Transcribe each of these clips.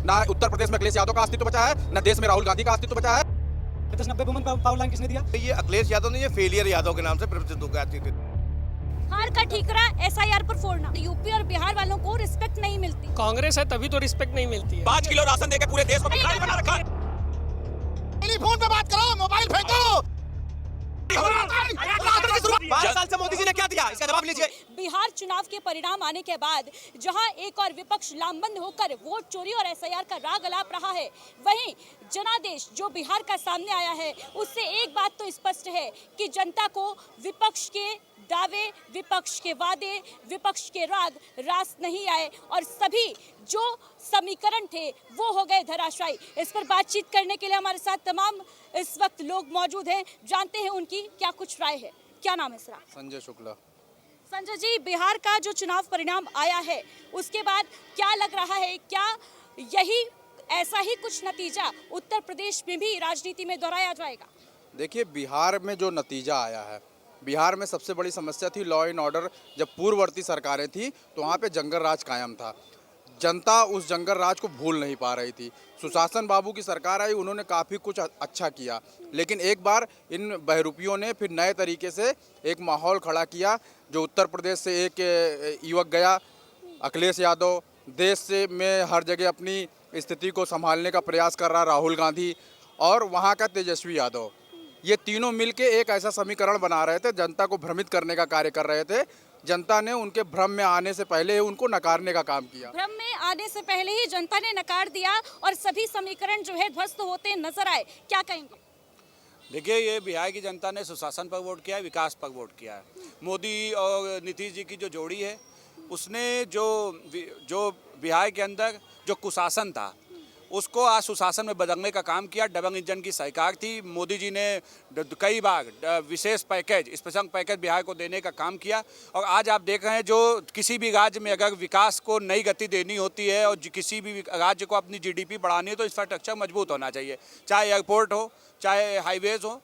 ना उत्तर प्रदेश में अखिलेश यादव का अस्तित्व बचा है, न देश में राहुल गांधी का अस्तित्व बचा है। 90 वुमन पावर लाइन किसने दिया? ये अखिलेश यादव नहीं, ये फेलियर यादव के नाम से प्रसिद्ध हो गया थी। हार का ठीकरा एसआईआर पर फोड़ना, यूपी और बिहार वालों को रिस्पेक्ट नहीं मिलती। कांग्रेस है तभी तो रिस्पेक्ट नहीं मिलती है। 5 किलो राशन देकर पूरे देश को भिखारी बना रखा है। टेलीफोन पे बात करो, मोबाइल फेंको। 12 साल से मोदी जी ने क्या दिया, इसका जवाब लीजिए। बिहार चुनाव के परिणाम आने के बाद जहां एक और विपक्ष लामबंद होकर वोट चोरी और एसआईआर का राग अलाप रहा है, वहीं जनादेश जो बिहार का सामने आया है उससे एक बात तो स्पष्ट है कि जनता को विपक्ष के दावे, विपक्ष के वादे, विपक्ष के राग रास नहीं आए और सभी जो समीकरण थे वो हो गए धराशायी। इस पर बातचीत करने के लिए हमारे साथ तमाम इस वक्त लोग मौजूद हैं, जानते हैं उनकी क्या कुछ राय है। क्या नाम है सर? संजय शुक्ला। संजय जी, बिहार का जो चुनाव परिणाम आया है उसके बाद क्या लग रहा है, क्या यही ऐसा ही कुछ नतीजा उत्तर प्रदेश में भी राजनीति में दोहराया जाएगा? देखिए, बिहार में जो नतीजा आया है, बिहार में सबसे बड़ी समस्या थी लॉ एंड ऑर्डर। जब पूर्ववर्ती सरकारें थी तो वहाँ पे जंगल राज कायम था। जनता उस जंगल राज को भूल नहीं पा रही थी। सुशासन बाबू की सरकार आई, उन्होंने काफ़ी कुछ अच्छा किया, लेकिन एक बार इन बहरूपियों ने फिर नए तरीके से एक माहौल खड़ा किया। जो उत्तर प्रदेश से एक युवक गया, अखिलेश यादव, देश से में हर जगह अपनी स्थिति को संभालने का प्रयास कर रहा राहुल गांधी, और वहाँ का तेजस्वी यादव, ये तीनों मिलके एक ऐसा समीकरण बना रहे थे, जनता को भ्रमित करने का कार्य कर रहे थे। जनता ने उनके भ्रम में आने से पहले ही उनको नकारने का काम किया। भ्रम में आने से पहले ही जनता ने नकार दिया और सभी समीकरण जो है ध्वस्त होते नजर आए। क्या कहेंगे? देखिए, ये बिहार की जनता ने सुशासन पर वोट किया है, विकास पर वोट किया है। मोदी और नीतीश जी की जो जोड़ी है, उसने जो बिहार के अंदर जो कुशासन था उसको आज सुशासन में बदलने का काम किया। डबल इंजन की सरकार थी, मोदी जी ने कई बार विशेष पैकेज, स्पेशल पैकेज बिहार को देने का काम किया। और आज आप देख रहे हैं, जो किसी भी राज्य में अगर विकास को नई गति देनी होती है और किसी भी राज्य को अपनी जीडीपी बढ़ानी है तो इंफ्रास्ट्रक्चर मजबूत होना चाहिए, चाहे एयरपोर्ट हो, चाहे हाईवेज हो,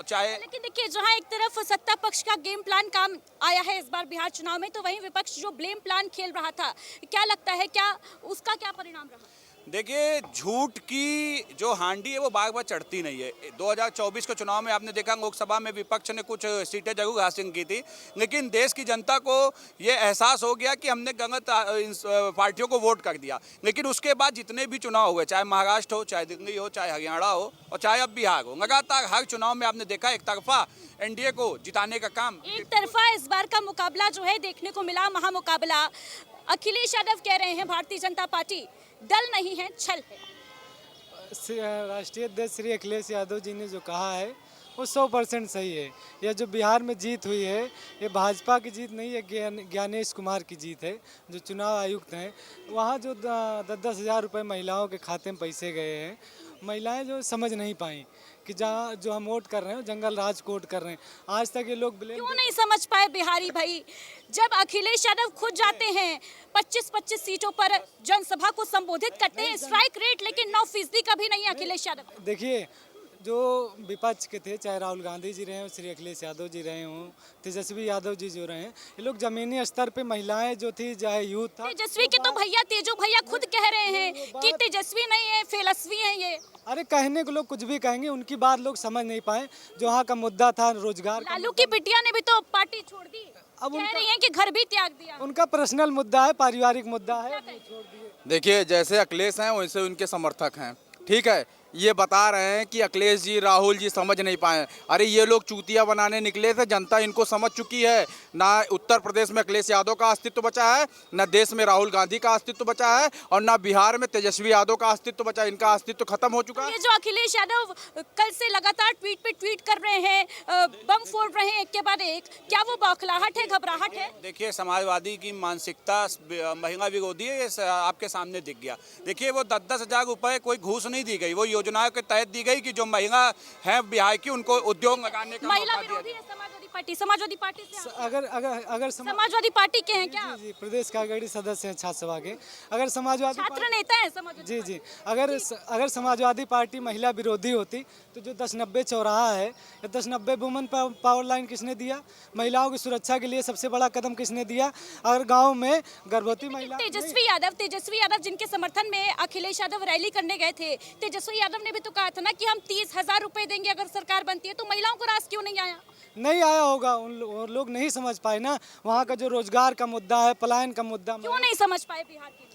चाहे। लेकिन देखिए, जहां एक तरफ सत्ता पक्ष का गेम प्लान काम आया है इस बार बिहार चुनाव में, तो वहीं विपक्ष जो ब्लेम प्लान खेल रहा था, क्या लगता है क्या उसका क्या परिणाम रहा? देखिए, झूठ की जो हांडी है वो बार बार चढ़ती नहीं है। 2024 के चुनाव में आपने देखा, लोकसभा में विपक्ष ने कुछ सीटें जरूर हासिल की थी, लेकिन देश की जनता को ये एहसास हो गया कि हमने गलत पार्टियों को वोट कर दिया। लेकिन उसके बाद जितने भी चुनाव हुए, चाहे महाराष्ट्र हो, चाहे दिल्ली हो, चाहे हरियाणा हो और चाहे अब बिहार हो, लगातार हर चुनाव में आपने देखा एक तरफा एनडीए को जिताने का काम। एक तरफा इस बार का मुकाबला जो है देखने को मिला, महामुकाबला। अखिलेश यादव कह रहे हैं भारतीय जनता पार्टी दल नहीं है, छल है। राष्ट्रीय अध्यक्ष श्री अखिलेश यादव जी ने जो कहा है वो 100% सही है। यह जो बिहार में जीत हुई है, ये भाजपा की जीत नहीं है, ज्ञानेश कुमार की जीत है, जो चुनाव आयुक्त हैं। वहाँ जो 10-10 हज़ार रुपये महिलाओं के खाते में पैसे गए हैं, महिलाएं जो समझ नहीं पाई कि जहाँ जो हम वोट कर रहे हैं जंगल राज को वोट कर रहे हैं। आज तक ये लोग क्यों नहीं समझ पाए बिहारी भाई? जब अखिलेश यादव खुद जाते हैं 25-25 सीटों पर जनसभा को संबोधित करते हैं, स्ट्राइक रेट लेकिन 9% का भी नहीं है अखिलेश यादव। देखिए, जो विपक्ष के थे, चाहे राहुल गांधी जी रहे हों, श्री अखिलेश यादव जी रहे हों, तेजस्वी यादव जी जो रहे हैं, ये लोग जमीनी स्तर पे महिलाएं जो थी, चाहे यूथ था। तेजस्वी के तो भैया, तेजो भैया खुद कह रहे हैं कि तेजस्वी नहीं है, फेलस्वी है ये। अरे कहने को लोग कुछ भी कहेंगे, उनकी बात लोग समझ नहीं पाए। जो वहाँ का मुद्दा था रोजगार, लालू की बिटिया ने भी तो पार्टी छोड़ दी, अब कह रही हैं कि घर भी त्याग दिया। उनका पर्सनल मुद्दा है, पारिवारिक मुद्दा है। देखिए, जैसे अखिलेश हैं वैसे उनके समर्थक हैं, ठीक है। ये बता रहे हैं कि अखिलेश जी, राहुल जी समझ नहीं पाए। अरे ये लोग चूतिया बनाने निकले थे, जनता इनको समझ चुकी है। ना उत्तर प्रदेश में अखिलेश यादव का अस्तित्व बचा है, ना देश में राहुल गांधी का अस्तित्व बचा है, और ना बिहार में तेजस्वी यादव का अस्तित्व बचा है। इनका अस्तित्व खत्म हो चुका है। ये जो अखिलेश यादव कल से लगातार ट्वीट पे ट्वीट कर रहे हैं, बम फोड़ रहे हैं एक के बाद एक, क्या वो बौखलाहट है, घबराहट है? देखिए, समाजवादी की मानसिकता महिला विरोधी है, ये आपके सामने दिख गया। देखिए, वो 10-10 हज़ार रुपये कोई घूस नहीं दी गई, वो योजनाओं के तहत दी गई कि जो महिला हैं बिहार की उनको उद्योग लगाने का महिला मौका दिया विरोधी है समाजवादी पार्टी से आप? अगर अगर अगर समाजवादी पार्टी के हैं क्या आप? जी प्रदेश कार्यकारिणी सदस्य हैं छात्र सभा के। अगर समाजवादी छात्र नेता है समाजवादी जी पार्टी? जी अगर समाजवादी पार्टी महिला विरोधी होती तो जो 1090 चौराहा है या 1090 वुमेन पावर लाइन किसने दिया? महिलाओं की सुरक्षा के लिए सबसे बड़ा कदम किसने दिया? अगर गांव में गर्भवती महिला तेजस्वी यादव जिनके समर्थन में अखिलेश यादव रैली करने गए थे, तेजस्वी यादव ने भी तो कहा था ना कि हम 30,000 रुपए देंगे अगर सरकार बनती है। तो महिलाओं को रास क्यों नहीं आया? नहीं आया होगा, उन लोग नहीं समझ पाए ना वहाँ का जो रोजगार का मुद्दा है, पलायन का मुद्दा। क्यों नहीं समझ पाए बिहार के?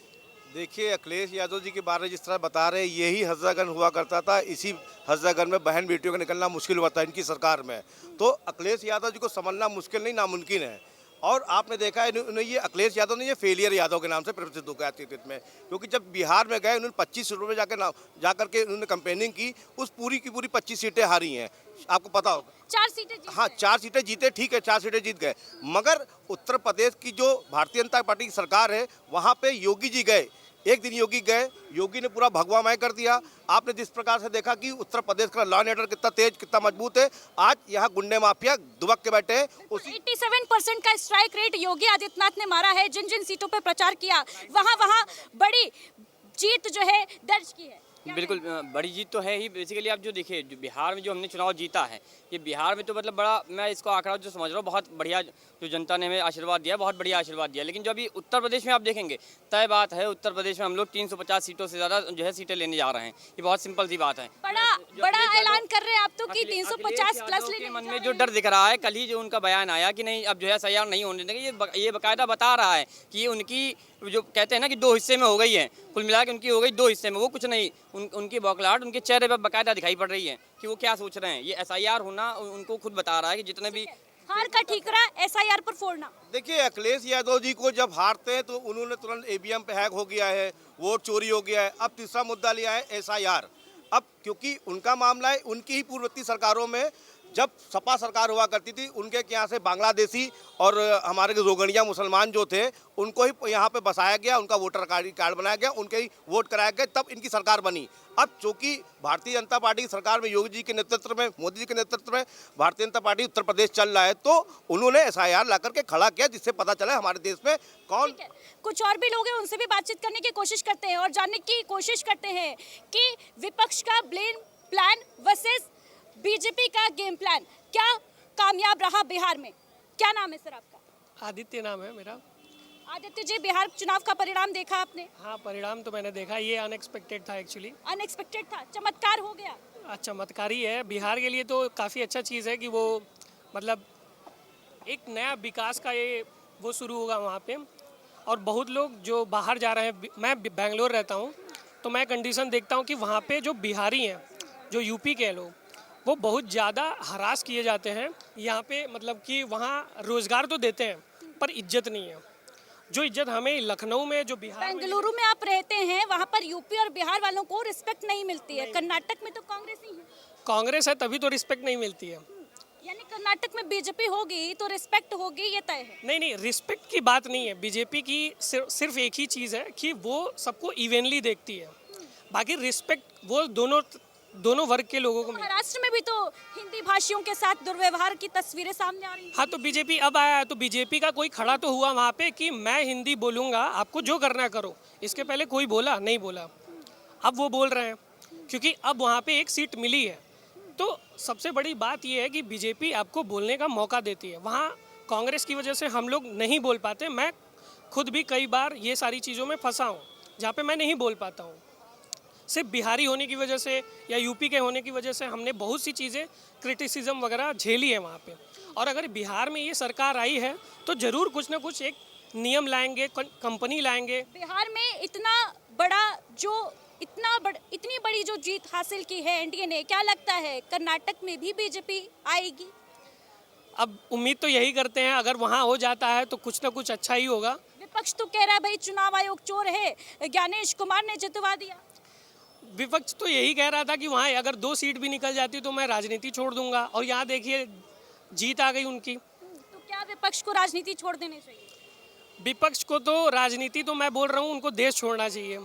देखिए अखिलेश यादव जी के बारे में जिस तरह बता रहे हैं, यही हज़ारगंज हुआ करता था। इसी हज़ारगंज में बहन बेटियों का निकलना मुश्किल हुआ था इनकी सरकार में। तो अखिलेश यादव जी को समझना मुश्किल नहीं, नामुमकिन है। और आपने देखा है ये अखिलेश यादव ने ये फेलियर यादव के नाम से प्रसिद्ध हो गया अतीत में, क्योंकि जब बिहार में गए उन्होंने 25 सीटों में जाकर के उन्होंने कैंपेनिंग की, उस पूरी की पूरी 25 सीटें हारी हैं, आपको पता होगा। 4 सीटें जीते। हाँ 4 सीटें जीते, ठीक है 4 सीटें जीत गए, मगर उत्तर प्रदेश की जो भारतीय जनता पार्टी की सरकार है वहाँ पे योगी जी गए, एक दिन योगी गए, योगी ने पूरा भगवामय कर दिया। आपने जिस प्रकार से देखा कि उत्तर प्रदेश का लॉ एंड ऑर्डर कितना तेज कितना मजबूत है, आज यहाँ गुंडे माफिया दुबक के बैठे हैं। उसी 87% का स्ट्राइक रेट योगी आदित्यनाथ ने मारा है। जिन जिन सीटों पर प्रचार किया वहाँ बड़ी जीत जो है दर्ज की है। बिल्कुल बड़ी जीत तो है ही। बेसिकली आप जो देखिए जो बिहार में जो हमने चुनाव जीता है, ये बिहार में तो मतलब बड़ा, मैं इसको आंकड़ा जो समझ रहा हूँ बहुत बढ़िया जो जनता ने हमें आशीर्वाद दिया, बहुत बढ़िया आशीर्वाद दिया। लेकिन जो अभी उत्तर प्रदेश में आप देखेंगे, तय बात है उत्तर प्रदेश में हम लोग 350 सीटों से ज़्यादा जो है सीटें लेने जा रहे हैं। ये बहुत सिंपल सी बात है। बड़ा ऐलान कर रहे हैं आप तो कि 350 प्लस लेने मन में जो डर दिख रहा है, कल ही जो उनका बयान आया कि नहीं अब जो है SIR नहीं होने देंगे, ये बाकायदा बता रहा है कि ये उनकी जो कहते हैं ना कि 2 हिस्से में हो गई है, कुल मिला के उनकी हो गई 2 हिस्से में। वो कुछ नहीं, उनकी बौखलाहट उनके चेहरे पर बाकायदा दिखाई पड़ रही है कि वो क्या सोच रहे हैं। ये SIR होना उनको खुद बता रहा है कि जितने भी हार का ठीकरा SIR पर फोड़ना। देखिए अखिलेश यादव जी को जब हारते हैं तो उन्होंने तुरंत EVM पे हैक हो गया है, वोट चोरी हो गया है। अब तीसरा मुद्दा लिया है SIR। अब क्योंकि उनका मामला है, उनकी ही पूर्ववर्ती सरकारों में जब सपा सरकार हुआ करती थी, उनके यहाँ से बांग्लादेशी और हमारे रोगड़िया मुसलमान जो थे उनको ही यहाँ पे बसाया गया, उनका वोटर कार्ड बनाया गया, उनके ही वोट कराया गया, तब इनकी सरकार बनी। अब चूंकि भारतीय जनता पार्टी की सरकार में योगी जी के नेतृत्व में, मोदी जी के नेतृत्व में भारतीय जनता पार्टी उत्तर प्रदेश चल रहा है, तो उन्होंने SIR ला करके खड़ा किया, जिससे पता चला हमारे देश में कौन। कुछ और भी लोग हैं, उनसे भी बातचीत करने की कोशिश करते हैं और जानने की कोशिश करते हैं कि विपक्ष का ब्लेम प्लान वर्सेस बीजेपी का गेम प्लान क्या कामयाब रहा बिहार में। क्या नाम है सर आपका? आदित्य नाम है मेरा। आदित्य जी, बिहार चुनाव का परिणाम देखा आपने? हाँ परिणाम तो मैंने देखा, ये अनएक्सपेक्टेड था एक्चुअली। अनएक्सपेक्टेड था, चमत्कार हो गया। चमत्कारी है बिहार के लिए तो काफ़ी अच्छा चीज़ है कि वो मतलब एक नया विकास का ये वो शुरू होगा वहाँ पे। और बहुत लोग जो बाहर जा रहे हैं, मैं बेंगलोर रहता हूँ तो मैं कंडीशन देखता हूँ कि वहाँ पे जो बिहारी हैं, जो यूपी के लोग, वो बहुत ज़्यादा हरास किए जाते हैं यहाँ पे। मतलब कि वहाँ रोज़गार तो देते हैं पर इज्जत नहीं है। जो इज्जत हमें लखनऊ में, जो बिहार बेंगलुरु में आप रहते हैं, वहाँ पर यूपी और बिहार वालों को रिस्पेक्ट नहीं मिलती है। कर्नाटक में तो कांग्रेस ही है। कांग्रेस है तभी तो रिस्पेक्ट नहीं मिलती है। यानी कर्नाटक में बीजेपी होगी तो रिस्पेक्ट होगी, ये तय है। नहीं रिस्पेक्ट की बात नहीं है। बीजेपी की सिर्फ एक ही चीज़ है कि वो सबको इवेनली देखती है, बाकी रिस्पेक्ट वो दोनों वर्ग के लोगों को मिलती है। महाराष्ट्र में भी तो हिंदी भाषियों के साथ दुर्व्यवहार की तस्वीरें सामने आ रही हैं। हाँ तो बीजेपी अब आया है, तो बीजेपी का कोई खड़ा तो हुआ वहाँ पे कि मैं हिंदी बोलूँगा, आपको जो करना करो। इसके पहले कोई बोला नहीं बोला, अब वो बोल रहे हैं क्योंकि अब वहाँ पे एक सीट मिली है। तो सबसे बड़ी बात यह है कि बीजेपी आपको बोलने का मौका देती है। वहाँ कांग्रेस की वजह से हम लोग नहीं बोल पाते। मैं खुद भी कई बार ये सारी चीज़ों में फंसा हूँ जहाँ पे मैं नहीं बोल पाता हूँ। सिर्फ बिहारी होने की वजह से या यूपी के होने की वजह से हमने बहुत सी चीज़ें क्रिटिसिज्म वगैरह झेली है वहाँ पे। और अगर बिहार में ये सरकार आई है तो ज़रूर कुछ ना कुछ एक नियम लाएंगे, कंपनी लाएंगे। बिहार में इतनी बड़ी जो जीत हासिल की है एनडीए ने, क्या लगता है कर्नाटक में भी बीजेपी आएगी? अब उम्मीद तो यही करते हैं, अगर वहाँ हो जाता है तो कुछ ना कुछ अच्छा ही होगा। विपक्ष तो कह रहा है भाई चुनाव आयोग चोर है, ज्ञानेश कुमार ने जितवा दिया। विपक्ष तो यही कह रहा था कि वहाँ अगर 2 सीट भी निकल जाती तो मैं राजनीति छोड़ दूंगा, और यहाँ देखिए जीत आ गई उनकी। तो क्या विपक्ष को राजनीति छोड़ देनी चाहिए? विपक्ष को तो राजनीति तो मैं बोल रहा हूँ उनको देश छोड़ना चाहिए।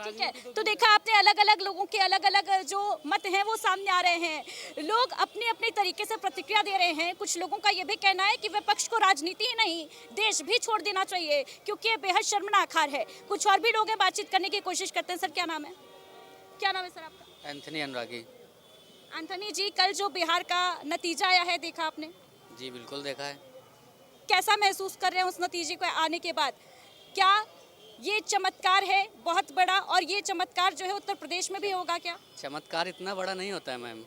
ठीक है, तो देखा आपने अलग अलग लोगों के अलग अलग जो मत हैं वो सामने आ रहे हैं। लोग अपने अपने तरीके से प्रतिक्रिया दे रहे हैं। कुछ लोगों का ये भी कहना है कि विपक्ष को राजनीति ही नहीं देश भी छोड़ देना चाहिए, क्योंकि ये बेहद शर्मनाक हार है। कुछ और भी लोग हैं, बातचीत करने की कोशिश करते हैं। सर क्या नाम है? क्या नाम है सर आपका? एंथनी अनुरागी। एंथनी जी, कल जो बिहार का नतीजा आया है देखा आपने? जी बिल्कुल देखा है। कैसा महसूस कर रहे हैं उस नतीजे को आने के बाद? क्या ये चमत्कार है बहुत बड़ा, और ये चमत्कार जो है उत्तर प्रदेश में भी होगा क्या? चमत्कार इतना बड़ा नहीं होता है मैम।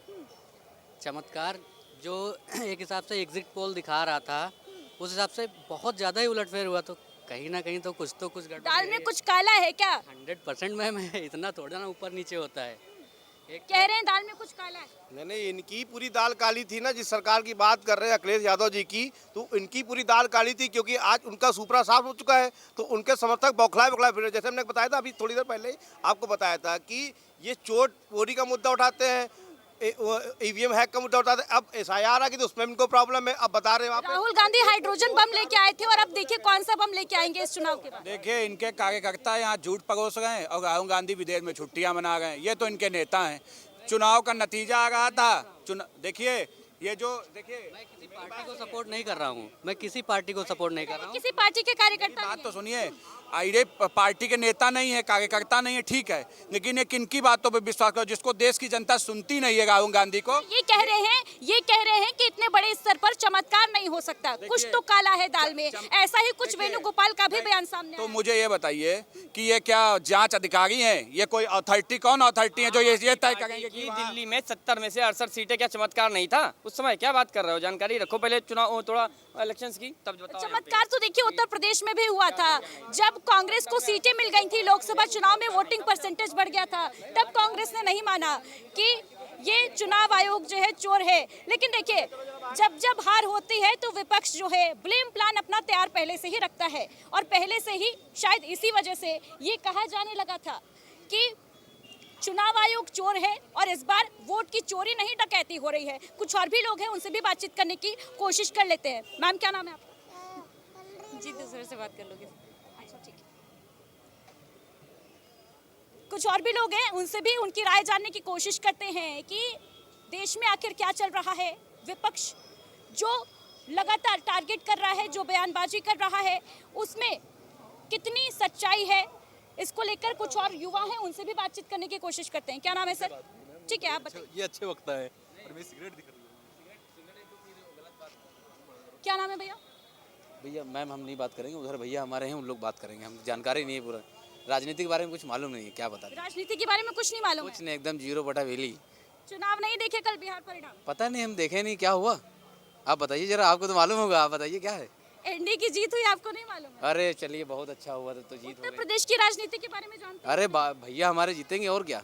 चमत्कार जो एक हिसाब से एग्जिट पोल दिखा रहा था उस हिसाब से बहुत ज़्यादा ही उलटफेर हुआ, तो कहीं ना कहीं तो कुछ गड़बड़ दाल में कुछ काला है क्या? 100% मैम है, इतना थोड़ा ना ऊपर नीचे होता है। कह रहे हैं दाल में कुछ काला है। नहीं, इनकी पूरी दाल काली थी ना। जिस सरकार की बात कर रहे हैं अखिलेश यादव जी की, तो इनकी पूरी दाल काली थी, क्योंकि आज उनका सुपड़ा साफ हो चुका है। तो उनके समर्थक बौखलाए फिर, जैसे हमने बताया था अभी थोड़ी देर पहले आपको बताया था कि ये चोर चोरी का मुद्दा उठाते हैं, ईवीएम हैक का मुद्दा उठाते हैं। अब SIR आ गई तो उसमें इनको प्रॉब्लम है। अब बता रहे हैं आप, राहुल गांधी हाइड्रोजन बम लेके आए थे, और अब देखिए कौन सा बम लेके आएंगे इस चुनाव के बाद। देखिए, इनके कार्यकर्ता यहाँ झूठ परोस रहे हैं और राहुल गांधी विदेश में छुट्टियां मना रहे हैं। ये तो इनके नेता हैं। चुनाव का नतीजा आ रहा था, देखिए ये जो देखिए, मैं किसी पार्टी को सपोर्ट नहीं कर रहा हूँ, मैं किसी पार्टी को सपोर्ट नहीं कर रहा हूँ। किसी पार्टी के कार्यकर्ता बात तो सुनिए, आईडे पार्टी के नेता नहीं है, कार्यकर्ता नहीं है, ठीक है, लेकिन ये किनकी बातों पे विश्वास करो जिसको देश की जनता सुनती नहीं है राहुल गांधी को। ये कह रहे हैं कि इतने बड़े स्तर पर चमत्कार नहीं हो सकता, कुछ तो काला है दाल में। ऐसा ही कुछ वेणुगोपाल का भी बयान सामने तो आया। मुझे ये बताइए कि ये क्या जांच अधिकारी हैं? ये कोई अथॉरिटी, कौन अथॉरिटी है जो ये तय करेंगे कि वहाँ- दिल्ली में 70 में से 68 सीटें, क्या चमत्कार नहीं था उस समय? क्या बात कर रहे हो? जानकारी रखो पहले, चुनाव थोड़ा इलेक्शंस की, तब बताओ। चमत्कार तो देखिए उत्तर प्रदेश में भी हुआ था। जब कांग्रेस को सीटें मिल गई थी लोकसभा चुनाव में, वोटिंग परसेंटेज बढ़ गया था, तब कांग्रेस ने नहीं माना कि ये चुनाव आयोग जो है चोर है। लेकिन देखिए, जब हार होती है तो विपक्ष जो है ब्लेम प्लान अपना तैयार पहले से ही रखता है, और पहले से ही शायद इसी वजह से ये कहा जाने लगा था कि चुनाव आयोग चोर है, और इस बार वोट की चोरी नहीं डकैती हो रही है। कुछ और भी लोग हैं, उनसे भी बातचीत करने की कोशिश कर लेते हैं। मैम क्या नाम है आपका? जी दूसरे से बात कर लोगे। अच्छा ठीक है। कुछ और भी लोग हैं, उनसे भी उनकी राय जानने की कोशिश करते हैं कि देश में आखिर क्या चल रहा है। विपक्ष जो लगातार टारगेट कर रहा है, जो बयानबाजी कर रहा है, उसमें कितनी सच्चाई है, इसको लेकर कुछ और युवा हैं, उनसे भी बातचीत करने की कोशिश करते हैं। क्या नाम है सर? ठीक है, आप बताइए। ये अच्छे वक्ता है और मेरी सिगरेट दिख रही क्या नाम है भैया? भैया मैम हम नहीं बात करेंगे, उधर भैया हमारे हैं, उन लोग बात करेंगे। हम जानकारी नहीं है, पूरा राजनीति के बारे में कुछ मालूम नहीं है, क्या बता रहे? राजनीति के बारे में कुछ नहीं मालूम कुछ नहीं, एकदम 0/वेली। चुनाव नहीं देखे कल बिहार परिणाम? पता नहीं, हम देखे नहीं, क्या हुआ आप बताइए जरा, आपको तो मालूम होगा, आप बताइए क्या है? एनडीए की जीत हुई, आपको नहीं मालूम है? अरे चलिए बहुत अच्छा हुआ, तो जीत हो उत्तर गई। प्रदेश की राजनीति के बारे में जानते हैं? अरे भैया हमारे जीतेंगे और क्या,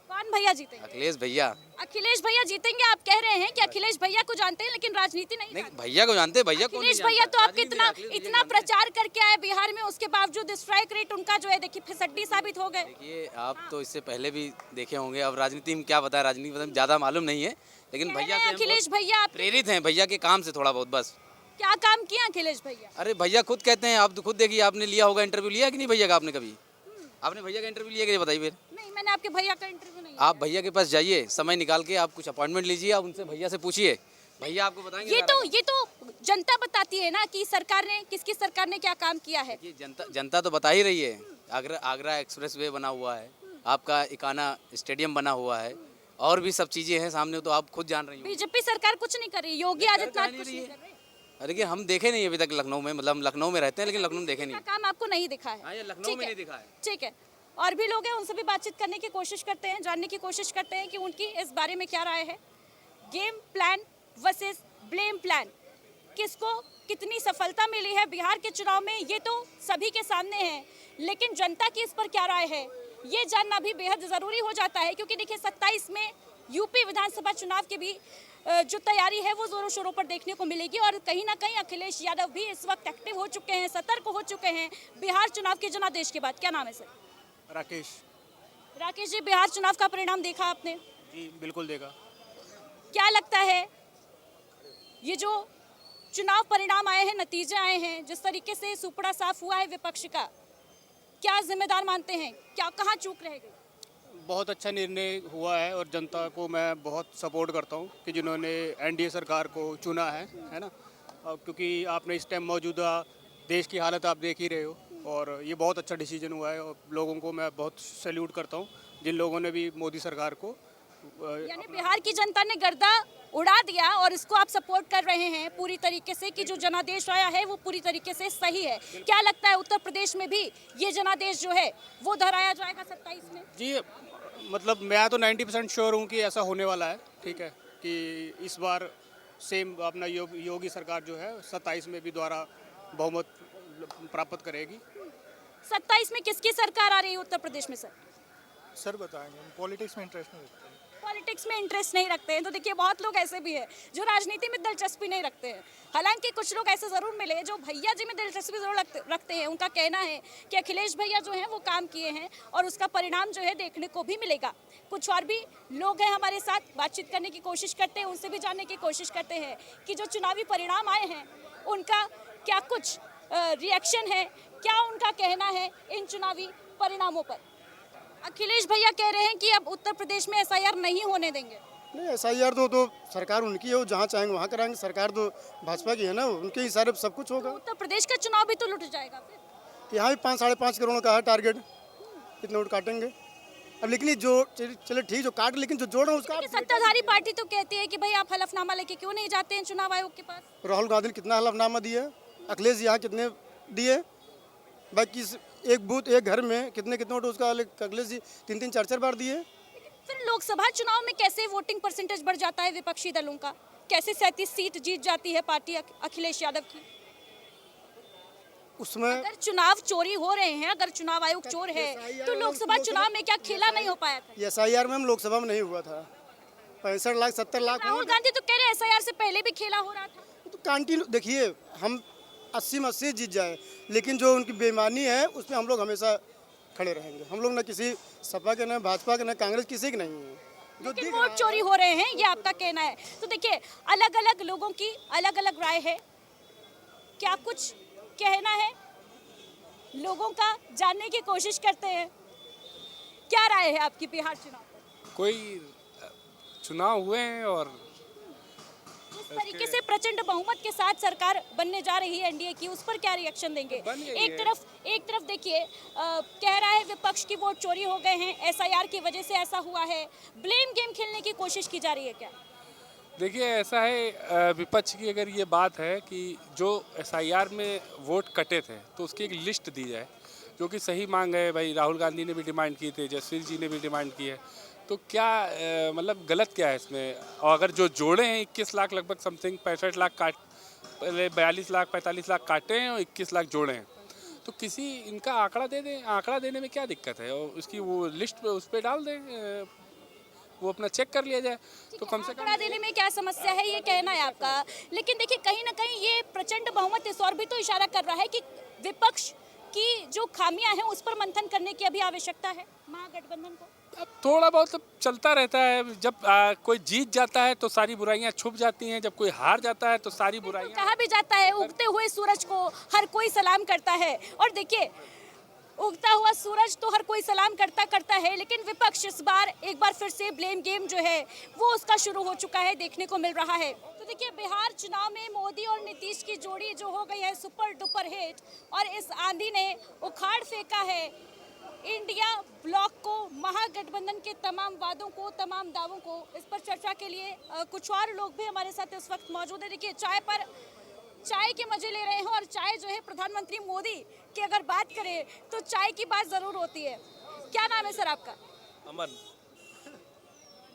कौन भैया जीतेंगे? अखिलेश भैया। अखिलेश भैया जीतेंगे आप कह रहे हैं कि अखिलेश भैया को जानते हैं लेकिन राजनीति नहीं नहीं जानते। भैया को जानते, भैया को नहीं अखिलेश भैया जानता? तो आपके राजनीति इतना अखिलेश भैया इतना जानते हैं। प्रचार करके आए बिहार में, उसके बावजूद स्ट्राइक रेट उनका जो है देखिए फिसड्डी साबित हो गए। देखिए आप तो इससे पहले भी देखे होंगे, अब राजनीति में क्या बताया, राजनीति में ज़्यादा मालूम नहीं है, लेकिन भैया से हम अखिलेश बहुत भैया आप प्रेरित हैं, भैया के काम से थोड़ा बहुत बस। क्या काम किया अखिलेश भैया? अरे भैया खुद कहते हैं, आप तो खुद देखिए, आपने लिया होगा इंटरव्यू, लिया कि नहीं भैया का आपने कभी? आपने भैया का इंटरव्यू लिया कि नहीं बताइए फिर? नहीं, मैंने आपके भैया का इंटरव्यू नहीं आप भैया के पास जाइए, समय निकाल के आप कुछ अपॉइंटमेंट लीजिए, आप उनसे भैया से पूछिए, भैया आपको बताएंगे। ये तो जनता बताती है ना कि सरकार ने, किसकी सरकार ने क्या काम किया है। ये जनता तो बता ही रही है। आगरा एक्सप्रेस वे बना हुआ है, आपका इकाना स्टेडियम बना हुआ है, और भी सब चीज़ें हैं सामने, तो आप खुद जान रही हैं। बीजेपी सरकार कुछ नहीं कर रही, योगी आदित्यनाथ कुछ नहीं कर रहे। अरे कि हम देखे नहीं अभी तक लखनऊ में, मतलब हम लखनऊ में रहते हैं लेकिन लखनऊ में देखे नहीं। का काम आपको नहीं दिखा है? हाँ, ये लखनऊ ठीक में है, नहीं दिखा है। ठीक है। और भी लोग हैं, उनसे भी बातचीत करने की कोशिश करते हैं, जानने की कोशिश करते हैं कि उनकी इस बारे में क्या राय है। Game plan versus blame plan, किसको कितनी सफलता मिली है बिहार के चुनाव में, ये तो सभी के सामने है, लेकिन जनता की इस पर क्या राय है ये जानना भी बेहद ज़रूरी हो जाता है। क्योंकि देखिए 27 में यूपी विधानसभा चुनाव की भी जो तैयारी है वो जोरों शोरों पर देखने को मिलेगी, और कहीं ना कहीं अखिलेश यादव भी इस वक्त एक्टिव हो चुके हैं, सतर्क हो चुके हैं बिहार चुनाव के जनादेश के बाद। क्या नाम है सर? राकेश। राकेश जी, बिहार चुनाव का परिणाम देखा आपने? जी बिल्कुल देखा। क्या लगता है ये जो चुनाव परिणाम आए हैं, नतीजे आए हैं, जिस तरीके से सुपड़ा साफ हुआ है विपक्ष का, क्या जिम्मेदार मानते हैं, क्या कहाँ चूक रह गई? बहुत अच्छा निर्णय हुआ है और जनता को मैं बहुत सपोर्ट करता हूँ कि जिन्होंने एनडीए सरकार को चुना है ना। क्योंकि आपने इस टाइम मौजूदा देश की हालत आप देख ही रहे हो और ये बहुत अच्छा डिसीजन हुआ है और लोगों को मैं बहुत सैल्यूट करता हूँ जिन लोगों ने भी मोदी सरकार को यानी बिहार की जनता ने गर्दा उड़ा दिया और इसको आप सपोर्ट कर रहे हैं पूरी तरीके से कि जो जनादेश आया है वो पूरी तरीके से सही है। क्या लगता है उत्तर प्रदेश में भी ये जनादेश जो है वो दोहराया जाएगा 27 में? जी मतलब मैं तो 90% श्योर हूँ कि ऐसा होने वाला है, ठीक है, कि इस बार सेम अपना योगी सरकार जो है 27 में भी दोबारा बहुमत प्राप्त करेगी। 27 में किसकी सरकार आ रही है उत्तर प्रदेश में सर? सर बताएंगे, हम पॉलिटिक्स में इंटरेस्ट नहीं रखते। पॉलिटिक्स में इंटरेस्ट नहीं रखते हैं तो देखिए बहुत लोग ऐसे भी हैं जो राजनीति में दिलचस्पी नहीं रखते हैं। हालांकि कुछ लोग ऐसे ज़रूर मिले जो भैया जी में दिलचस्पी ज़रूर रखते हैं। उनका कहना है कि अखिलेश भैया जो हैं वो काम किए हैं और उसका परिणाम जो है देखने को भी मिलेगा। कुछ और भी लोग हैं हमारे साथ, बातचीत करने की कोशिश करते हैं, उनसे भी जानने की कोशिश करते हैं कि जो चुनावी परिणाम आए हैं उनका क्या कुछ रिएक्शन है, क्या उनका कहना है इन चुनावी परिणामों पर। अखिलेश भैया कह रहे हैं कि अब उत्तर प्रदेश में एसआईआर नहीं होने देंगे। नहीं, एसआईआर तो सरकार उनकी है, वो जहाँ चाहेंगे वहाँ कराएंगे। सरकार तो भाजपा की है ना, उनके हिसाब से सब कुछ होगा। उत्तर प्रदेश का चुनाव भी तो लुट जाएगा फिर। यहाँ भी 5-5.5 करोड़ का है टारगेट, कितने वोट काटेंगे अब। लेकिन जो चले ठीक जो काट, लेकिन जो जोड़ है उसका। सत्ताधारी पार्टी तो कहती है कि भाई आप हलफनामा लेके क्यों नहीं जाते हैं चुनाव आयोग के पास? राहुल गांधी ने कितना हलफनामा दिया, अखिलेश यहाँ कितने दिए, बाकी एक बूथ एक घर में कितने वोट उसका अखिलेश जी 3-3 4-4 बार दिए। फिर लोकसभा चुनाव में कैसे वोटिंग परसेंटेज बढ़ जाता है विपक्षी दलों का? कैसे 37 सीट जीत जाती है पार्टी अखिलेश यादव की? उसमें अगर चुनाव चोरी हो रहे हैं, अगर चुनाव आयोग चोर है तो लोकसभा चुनाव में क्या खेला नहीं हो पाया था? एसआईआर में हम लोकसभा में नहीं हुआ था। 65 लाख 70 लाख। राहुल गांधी तो कह रहे एसआईआर से पहले भी खेला हो रहा था। तो कंटिन्यू देखिए, हम 80 में 80 जीत जाए, लेकिन जो उनकी बेईमानी है उसमें हम लोग हमेशा खड़े रहेंगे। हम लोग ना किसी सपा के, ना भाजपा के, ना कांग्रेस किसी के नहीं है। लेकिन वोट चोरी हो रहे हैं ये आपका कहना है। तो देखिए अलग अलग लोगों की अलग अलग राय है, क्या कुछ कहना है लोगों का जानने की कोशिश करते हैं। क्या राय है आपकी बिहार चुनाव पर? कोई चुनाव हुए हैं और इस तरीके से प्रचंड बहुमत के साथ सरकार बनने जा रही है एनडीए की, उस पर क्या रिएक्शन देंगे? एक तरफ देखिए कह रहा है विपक्ष की वोट चोरी हो गए हैं, एसआईआर की वजह से ऐसा हुआ है। ब्लेम गेम खेलने की कोशिश की जा रही है क्या? देखिए ऐसा है, विपक्ष की अगर ये बात है कि जो एसआईआर में वोट कटे थे तो उसकी एक लिस्ट दी जाए, जो कि सही मांग है। भाई राहुल गांधी ने भी डिमांड की थी, जसवीर जी ने भी डिमांड की है, तो क्या मतलब गलत क्या है इसमें? और अगर जो जोड़े हैं 21 लाख लगभग समथिंग 65 लाख काट, पहले 42 लाख 45 लाख काटे हैं और 21 लाख जोड़े हैं, तो किसी इनका आंकड़ा दे दें। आंकड़ा देने में क्या दिक्कत है? और उसकी वो लिस्ट पे उस पर डाल दें, वो अपना चेक कर लिया जाए तो कम से कम। आंकड़ा देने में क्या समस्या है ये कहना है आपका। लेकिन देखिए कहीं ना कहीं ये प्रचंड बहुमत इस और भी तो इशारा कर रहा है कि विपक्ष की जो खामियां हैं उस पर मंथन करने की अभी आवश्यकता है महागठबंधन को। अब थोड़ा बहुत तो चलता रहता है। जब कोई जीत जाता है तो सारी बुराइयां छुप जाती हैं, जब कोई हार जाता है तो सारी बुराइयां। कहा भी जाता है उगते हुए सूरज को हर कोई सलाम करता है, और देखिए उगता हुआ सूरज तो हर कोई सलाम करता है, लेकिन विपक्ष इस बार एक बार फिर से ब्लेम गेम जो है वो उसका शुरू हो चुका है, देखने को मिल रहा है। तो देखिए बिहार चुनाव में मोदी और नीतीश की जोड़ी जो हो गई है सुपर डुपर हिट, और इस आंधी ने उखाड़ फेंका है इंडिया ब्लॉक को, महागठबंधन के तमाम वादों को, तमाम दावों को। इस पर चर्चा के लिए कुछ और लोग भी हमारे साथ इस वक्त मौजूद है। देखिए चाय के मजे ले रहे हैं, और चाय जो है प्रधानमंत्री मोदी की अगर बात करें तो चाय की बात जरूर होती है। क्या नाम है सर आपका? अमन।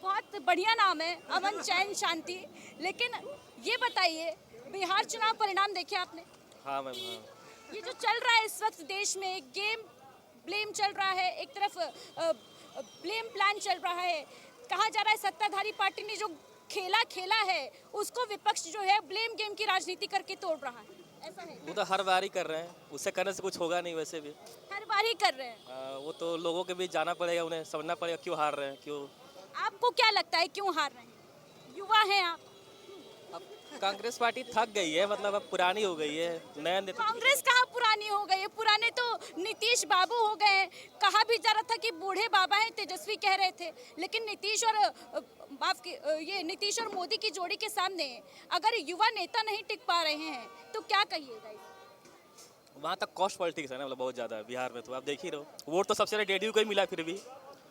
बहुत बढ़िया नाम है, अमन चैन शांति। लेकिन ये बताइए बिहार चुनाव परिणाम देखे आपने? हाँ मैम, हाँ। ये जो चल रहा है इस वक्त देश में गेम ब्लेम चल रहा है, एक तरफ ब्लेम प्लान चल रहा है, कहा जा रहा है सत्ताधारी पार्टी ने जो खेला है उसको विपक्ष जो है ब्लेम गेम की राजनीति करके तोड़ रहा है, ऐसा है? वो तो हर बार ही कर रहे हैं, उससे करने से कुछ होगा नहीं। वैसे भी हर बार ही कर रहे हैं। वो तो लोगों के बीच जाना पड़ेगा, उन्हें समझना पड़ेगा क्यों हार रहे हैं, क्यों। आपको क्या लगता है क्यों हार रहे हैं? युवा हैं आप? कांग्रेस पार्टी थक गई है, मतलब अब पुरानी हो गई है। नया नेता कांग्रेस कहाँ पुरानी हो गई है? पुराने तो नीतीश बाबू हो गए। कहा भी जा रहा था कि बूढ़े बाबा हैं, तेजस्वी कह रहे थे, लेकिन नीतीश और ये नीतीश और मोदी की जोड़ी के सामने अगर युवा नेता नहीं टिक पा रहे हैं तो क्या कहिएगा? वहाँ तक कॉस्ट पॉलिटिक्स है ना, मतलब बहुत ज़्यादा है बिहार में। तो आप देख ही रहो, वोट तो सबसे ज़्यादा जेडीयू को ही मिला फिर भी।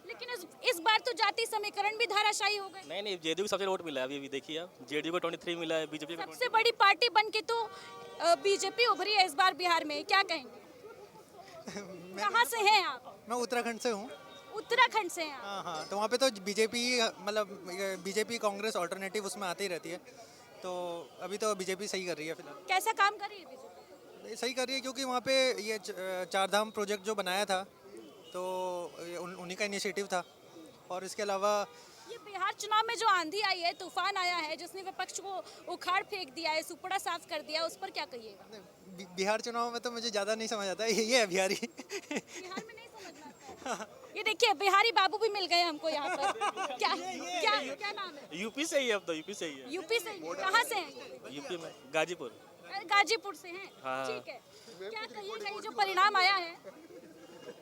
लेकिन इस बार तो जाति समीकरण भी धाराशायी हो गए। नहीं, जेडीयू को सबसे वोट मिला है। अभी देखिए आप, जेडीयू को 23 मिला है, बीजेपी को सबसे बड़ी पार्टी बन के तो बीजेपी उभरी है इस बार बिहार में, क्या कहेंगे? कहाँ से हैं आप? मैं उत्तराखंड से हूँ। उत्तराखंड से हैं आप? हाँ, तो वहाँ पे तो बीजेपी, मतलब बीजेपी कांग्रेस ऑल्टरनेटिव उसमें आती ही रहती है। तो अभी तो बीजेपी सही कर रही है फिलहाल। कैसा काम कर रही है बीजेपी? सही कर रही है क्योंकि वहाँ पे ये चारधाम प्रोजेक्ट जो बनाया था तो उन्हीं का इनिशिएटिव था। और इसके अलावा ये बिहार चुनाव में जो आंधी आई है, तूफान आया है, जिसने विपक्ष को उखाड़ फेंक दिया है, सुपड़ा साफ कर दिया, उस पर क्या कहिएगा? बिहार चुनाव में तो मुझे ज़्यादा नहीं समझ आता है, ये है बिहारी। बिहार में नहीं समझ आता है। ये देखिए बिहारी बाबू भी मिल गए हमको यहाँ पर। क्या नाम है? यूपी से ही है, अब तो यूपी से ही है। यूपी से ही? कहाँ से हैं? यूपी में गाजीपुर। गाजीपुर से हैं? हाँ। ठीक है। क्या कहिएगा ये जो परिणाम आया है?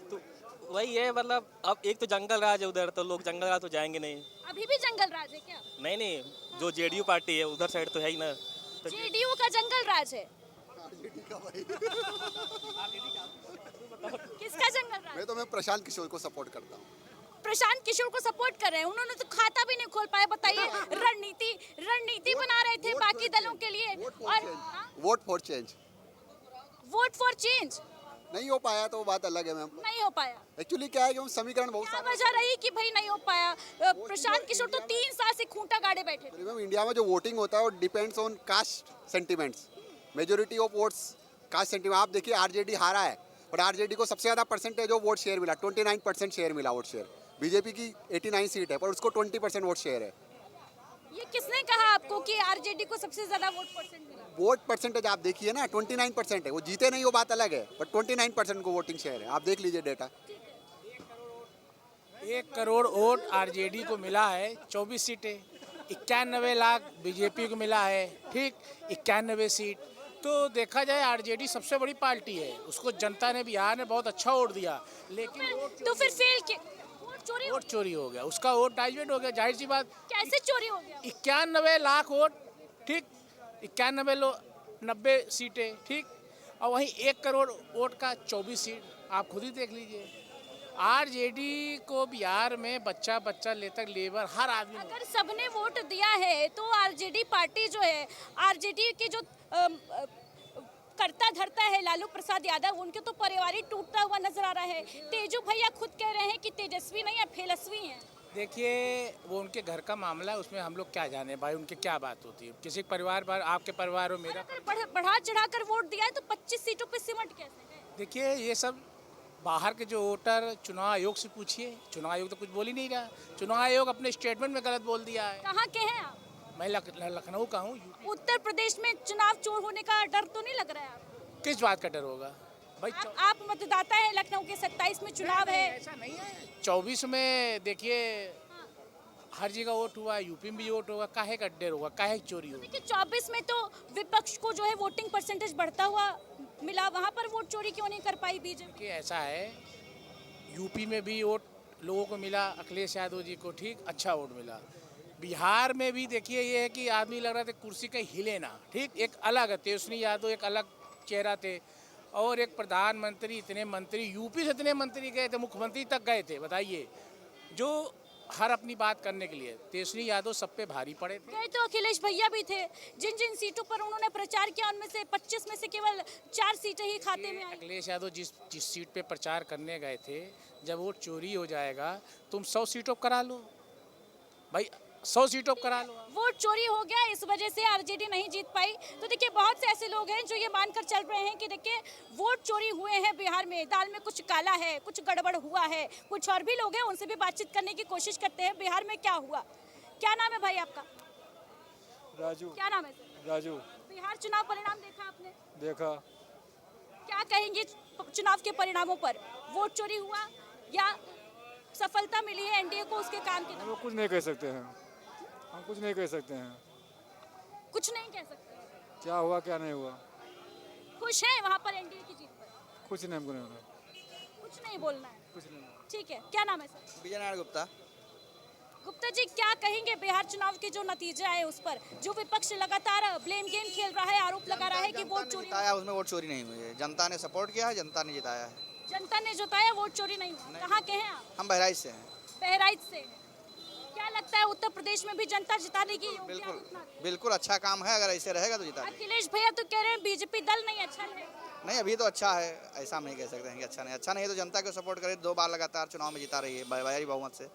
तो वही है, मतलब अब एक तो जंगल राज है उधर, तो लोग जंगल राज तो जाएंगे नहीं। अभी भी जंगल राज है क्या? नहीं, जो जेडीयू पार्टी है उधर साइड तो है ही ना। तो जेडीयू का जंगल राज है? किसका जंगल राज? मैं प्रशांत किशोर को सपोर्ट करता हूँ। प्रशांत किशोर को सपोर्ट कर रहे हैं? उन्होंने तो खाता भी नहीं खोल पाए। बताइए, रणनीति बना रहे थे बाकी दलों के लिए। और vote for change vote for change नहीं हो पाया तो बात अलग है मैम। नहीं हो पाया। एक्चुअली क्या है कि समीकरण बहुत क्या सारे वजह रही कि भाई नहीं हो पाया? प्रशांत किशोर तो 3 साल से खूंटा गाड़े बैठे थे। मैम। इंडिया में जो वोटिंग होता है वो depends on caste sentiments. Majority of votes caste sentiment. आप देखिए आरजेडी हारा है, और आरजेडी को सबसे ज़्यादा परसेंटेज ऑफ वोट शेयर मिला, 29% शेयर मिला वोट शेयर। बीजेपी की 89 सीट है पर उसको 20% वोट शेयर है। ये किसने कहा आपको कि आरजेडी को सबसे ज्यादा वोट परसेंट मिला? वोट परसेंटेज आप देखिए ना, 29% है। वो जीते नहीं, वो बात अलग है, बट 29% को वोटिंग शेयर है। आप देख लीजिए डेटा। 1 करोड़ वोट आरजेडी को मिला है, 24 सीटें। 91 लाख बीजेपी को मिला है, ठीक 91 सीट। तो देखा जाए आरजेडी सबसे बड़ी पार्टी है, उसको जनता ने बिहार में बहुत अच्छा वोट दिया, लेकिन तो फिर फेल वोट चोरी हो गया, उसका वोट डाइवर्ट हो गया। जाहिर सी बात। कैसे चोरी हो गया? 91 लाख वोट, ठीक 90 सीटें, ठीक, और वहीं 1 करोड़ वोट का 24 सीट। आप खुद ही देख लीजिए। आरजेडी को बिहार में बच्चा लेकर लेबर हर आदमी, अगर सबने वोट दिया है तो आरजेडी पार्टी जो है, आरजेडी के जो करता धरता है लालू प्रसाद यादव, उनके तो परिवार टूटता हुआ नजर आ रहा है। तेजू भैया खुद कह रहे हैं कि तेजस्वी नहीं है, फेलस्वी हैं। देखिए वो उनके घर का मामला है, उसमें हम लोग क्या जाने भाई, उनकी क्या बात होती है। किसी परिवार पर, आपके परिवार हो, मेरा बढ़ा चढ़ाकर वोट दिया है तो 25 सीटों पे सिमट कैसे गए? देखिए ये सब बाहर के जो वोटर, चुनाव आयोग से पूछिए। चुनाव आयोग तो कुछ बोल ही नहीं रहा। चुनाव आयोग अपने स्टेटमेंट में गलत बोल दिया है। कहाँ के हैं आप? मैं लखनऊ का हूँ। उत्तर प्रदेश में चुनाव चोर होने का डर तो नहीं लग रहा है आपको? किस बात का डर होगा भाई? आप मतदाता है, लखनऊ के 27 में चुनाव है। ऐसा नहीं है। 24 में देखिए हर जगह वोट हुआ, यूपी में भी वोट होगा, काहे का डर होगा, काहे चोरी होगा? देखिए 24 में तो विपक्ष को जो है वोटिंग परसेंटेज बढ़ता हुआ मिला, वहाँ पर वोट चोरी क्यों नहीं कर पाई बीजेपी? ऐसा है, यूपी में भी वोट लोगों को मिला, अखिलेश यादव जी को, ठीक, अच्छा वोट मिला। बिहार में भी देखिए ये है कि आदमी लग रहा था कुर्सी का हिले ना, ठीक, एक अलग है, तेजस्वी यादव एक अलग चेहरा थे, और एक प्रधानमंत्री, इतने मंत्री, यूपी से इतने मंत्री गए थे, मुख्यमंत्री तक गए थे। बताइए, जो हर अपनी बात करने के लिए, तेजस्वी यादव सब पे भारी पड़े थे। गए तो अखिलेश भैया भी थे, जिन जिन सीटों पर उन्होंने प्रचार किया उनमें से 25 में से केवल 4 सीटें ही खाते में आई। अखिलेश यादव जिस सीट पे प्रचार करने गए थे, जब वोट चोरी हो जाएगा तुम 100 सीटों करा लो भाई, 100 सीटों करा लो। वोट चोरी हो गया, इस वजह से आरजेडी नहीं जीत पाई। तो देखिए बहुत से ऐसे लोग हैं जो ये मानकर चल रहे हैं कि देखिए वोट चोरी हुए हैं बिहार में, दाल में कुछ काला है, कुछ गड़बड़ हुआ है। कुछ और भी लोग हैं, उनसे भी बातचीत करने की कोशिश करते हैं। बिहार में क्या हुआ? क्या नाम है भाई आपका? राजू। क्या नाम है? राजू। बिहार चुनाव परिणाम देखा आपने? देखा। क्या कहेंगे चुनाव के परिणामों पर? वोट चोरी हुआ या सफलता मिली है एनडीए को उसके काम की? हम कुछ नहीं कह सकते हैं, हम कुछ नहीं कह सकते हैं। कुछ नहीं कह सकते। क्या हुआ क्या नहीं हुआ, खुश हैं वहाँ पर एनडीए की जीत पर? कुछ नहीं हमको नहीं होना, कुछ नहीं बोलना है। कुछ नहीं। ठीक है, क्या नाम है सर? विजय नारायण गुप्ता। गुप्ता जी, क्या कहेंगे बिहार चुनाव के जो नतीजे आए उस पर? जो विपक्ष लगातार ब्लेम गेम खेल रहा है, आरोप लगा रहा है कि वोट चोरी जिताया, उसमें वोट चोरी नहीं हुई है। जनता ने सपोर्ट किया है, जनता ने जिताया है। जनता ने जिताया, वोट चोरी नहीं हुआ। कहाँ के हैं आप? हम बहराइच से हैं। बहराइच से हैं। क्या लगता है उत्तर प्रदेश में भी जनता जिताने की योग्य है? बिल्कुल अच्छा काम है, अगर ऐसे रहेगा तो जिता देगा। अखिलेश भैया तो कह रहे हैं बीजेपी दल नहीं अच्छा है। नहीं, अभी तो अच्छा है, ऐसा हम नहीं कह सकते हैं कि अच्छा नहीं है तो जनता को सपोर्ट करे। 2 बार लगातार चुनाव में जिता रही है भारी बहुमत से,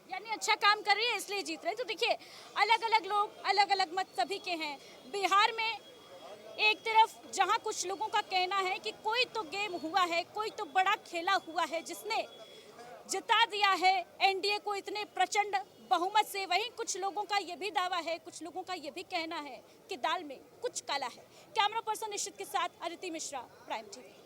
यानी अच्छा काम कर रही है इसलिए जीत रहे हैं। तो देखिए, अलग अलग लोग, अलग अलग मत सभी के हैं। बिहार में एक तरफ जहां कुछ लोगों का कहना है कि कोई तो गेम हुआ है, कोई तो बड़ा खेला हुआ है जिसने जिता दिया है एनडीए को इतने प्रचंड बहुमत से, वहीं कुछ लोगों का ये भी दावा है, कुछ लोगों का ये भी कहना है कि दाल में कुछ काला है। कैमरा पर्सन निश्चित के साथ अदिति मिश्रा, प्राइम टीवी।